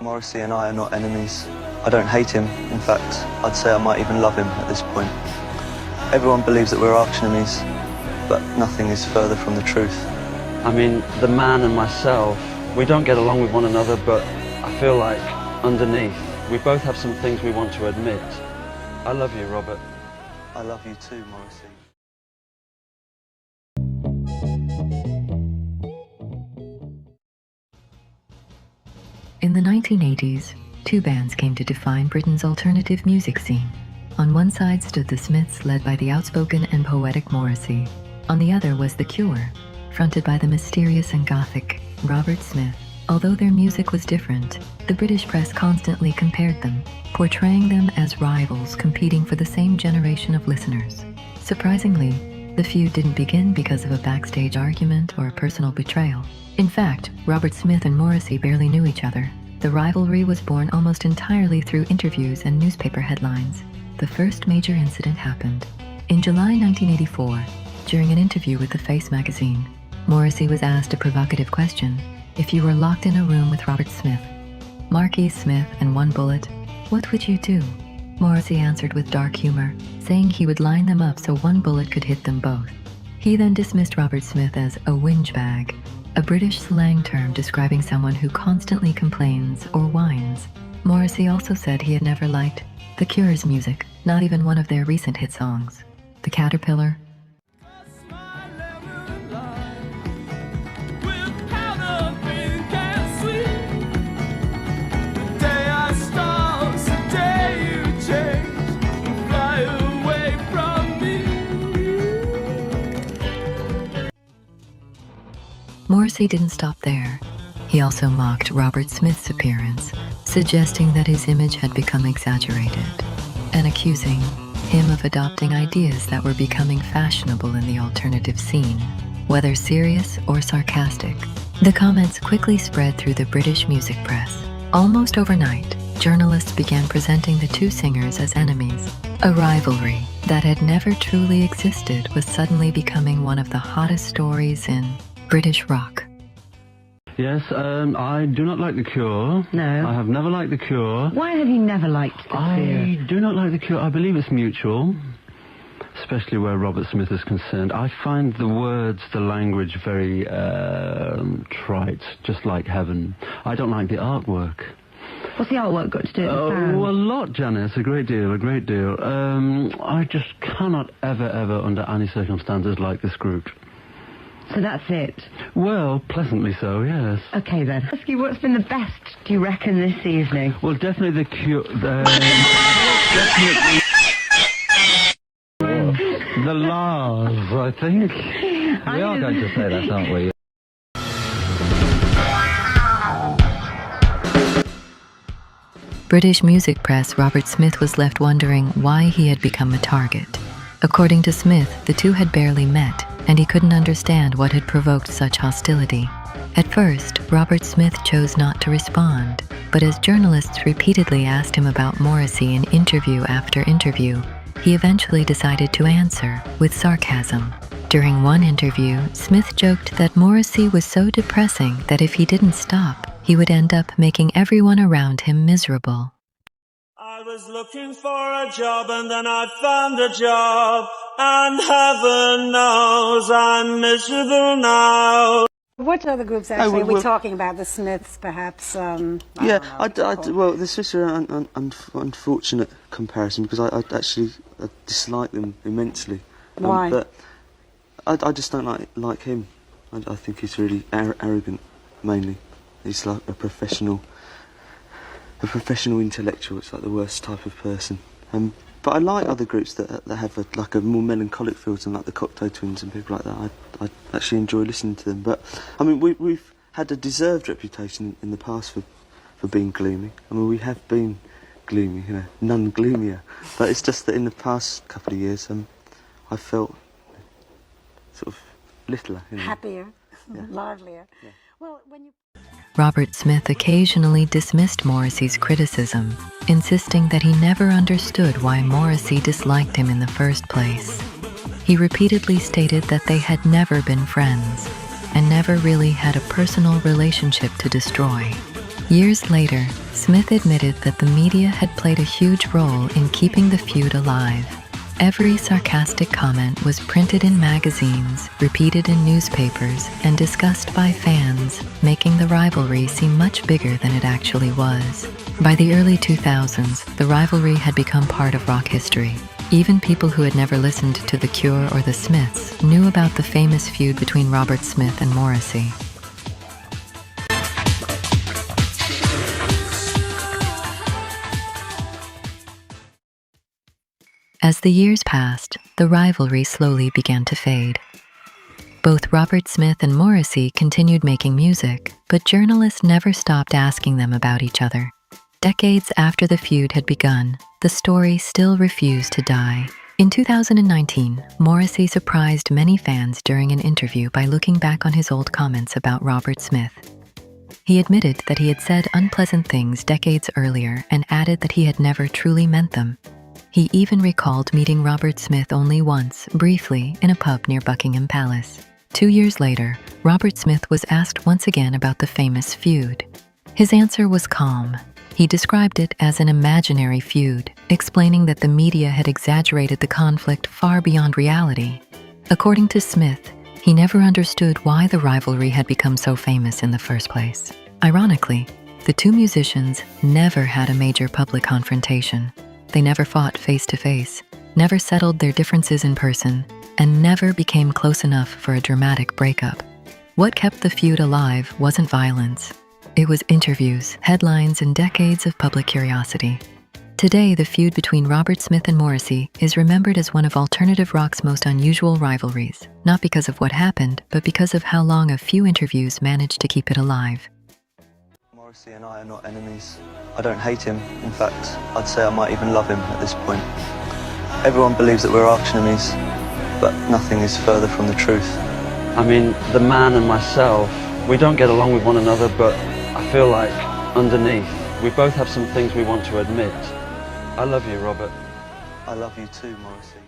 Morrissey and I are not enemies. I don't hate him. In fact, I'd say I might even love him at this point. Everyone believes that we're arch enemies, but nothing is further from the truth. I mean, the man and myself, we don't get along with one another, but I feel like underneath, we both have some things we want to admit. I love you, Robert. I love you too, Morrissey. In the 1980s, two bands came to define Britain's alternative music scene. On one side stood the Smiths, led by the outspoken and poetic Morrissey. On the other was The Cure, fronted by the mysterious and gothic Robert Smith. Although their music was different, the British press constantly compared them, portraying them as rivals competing for the same generation of listeners. Surprisingly, the feud didn't begin because of a backstage argument or a personal betrayal. In fact, Robert Smith and Morrissey barely knew each other. The rivalry was born almost entirely through interviews and newspaper headlines. The first major incident happened in July 1984. During an interview with The Face magazine, Morrissey was asked a provocative question: if you were locked in a room with Robert Smith, Marquis Smith, and one bullet, what would you do? Morrissey answered with dark humor, saying he would line them up so one bullet could hit them both. He then dismissed Robert Smith as a whinge bag, a British slang term describing someone who constantly complains or whines. Morrissey also said he had never liked The Cure's music, not even one of their recent hit songs. The Caterpillar, Morrissey didn't stop there. He also mocked Robert Smith's appearance, suggesting that his image had become exaggerated, and accusing him of adopting ideas that were becoming fashionable in the alternative scene, whether serious or sarcastic. The comments quickly spread through the British music press. Almost overnight, journalists began presenting the two singers as enemies. A rivalry that had never truly existed was suddenly becoming one of the hottest stories in British rock. Yes, I do not like The Cure. No. I have never liked The Cure. Why have you never liked The Cure? I do not like The Cure. I believe it's mutual, especially where Robert Smith is concerned. I find the words, the language very trite, just like heaven. I don't like the artwork. What's the artwork got to do with the sound? Oh, a lot, Janice, a great deal. I just cannot ever, under any circumstances like this group. So that's it? Well, pleasantly so, yes. Okay then. Ask you, what's been the best, do you reckon, this evening? Well, definitely The Cure. Definitely the Lars, I think. We are going to say that, aren't we? British music press Robert Smith was left wondering why he had become a target. According to Smith, the two had barely met, and he couldn't understand what had provoked such hostility. At first, Robert Smith chose not to respond, but as journalists repeatedly asked him about Morrissey in interview after interview, he eventually decided to answer with sarcasm. During one interview, Smith joked that Morrissey was so depressing that if he didn't stop, he would end up making everyone around him miserable. I was looking for a job and then I found a job, and heaven knows I'm miserable now. What other groups actually are we talking about? The Smiths, perhaps? Well, the Smiths are an unfortunate comparison because I dislike them immensely. Why? But I just don't like him. I think he's really arrogant, mainly. He's like a professional intellectual. It's like the worst type of person. But I like other groups that have a more melancholic feel to them, like the Cocteau Twins and people like that. I actually enjoy listening to them. But I mean, we've had a deserved reputation in the past for being gloomy. I mean, we have been gloomy, none gloomier. But it's just that in the past couple of years, I felt sort of littler, happier, yeah. livelier. Yeah. Well, when you... Robert Smith occasionally dismissed Morrissey's criticism, insisting that he never understood why Morrissey disliked him in the first place. He repeatedly stated that they had never been friends, and never really had a personal relationship to destroy. Years later, Smith admitted that the media had played a huge role in keeping the feud alive. Every sarcastic comment was printed in magazines, repeated in newspapers, and discussed by fans, making the rivalry seem much bigger than it actually was. By the early 2000s, the rivalry had become part of rock history. Even people who had never listened to The Cure or the Smiths knew about the famous feud between Robert Smith and Morrissey. As the years passed, the rivalry slowly began to fade. Both Robert Smith and Morrissey continued making music, but journalists never stopped asking them about each other. Decades after the feud had begun, the story still refused to die. In 2019, Morrissey surprised many fans during an interview by looking back on his old comments about Robert Smith. He admitted that he had said unpleasant things decades earlier and added that he had never truly meant them. He even recalled meeting Robert Smith only once, briefly, in a pub near Buckingham Palace. 2 years later, Robert Smith was asked once again about the famous feud. His answer was calm. He described it as an imaginary feud, explaining that the media had exaggerated the conflict far beyond reality. According to Smith, he never understood why the rivalry had become so famous in the first place. Ironically, the two musicians never had a major public confrontation. They never fought face-to-face, never settled their differences in person, and never became close enough for a dramatic breakup. What kept the feud alive wasn't violence. It was interviews, headlines, and decades of public curiosity. Today, the feud between Robert Smith and Morrissey is remembered as one of alternative rock's most unusual rivalries, not because of what happened, but because of how long a few interviews managed to keep it alive. Morrissey and I are not enemies. I don't hate him. In fact, I'd say I might even love him at this point. Everyone believes that we're arch enemies, but nothing is further from the truth. I mean, the man and myself, we don't get along with one another, but I feel like underneath, we both have some things we want to admit. I love you, Robert. I love you too, Morrissey.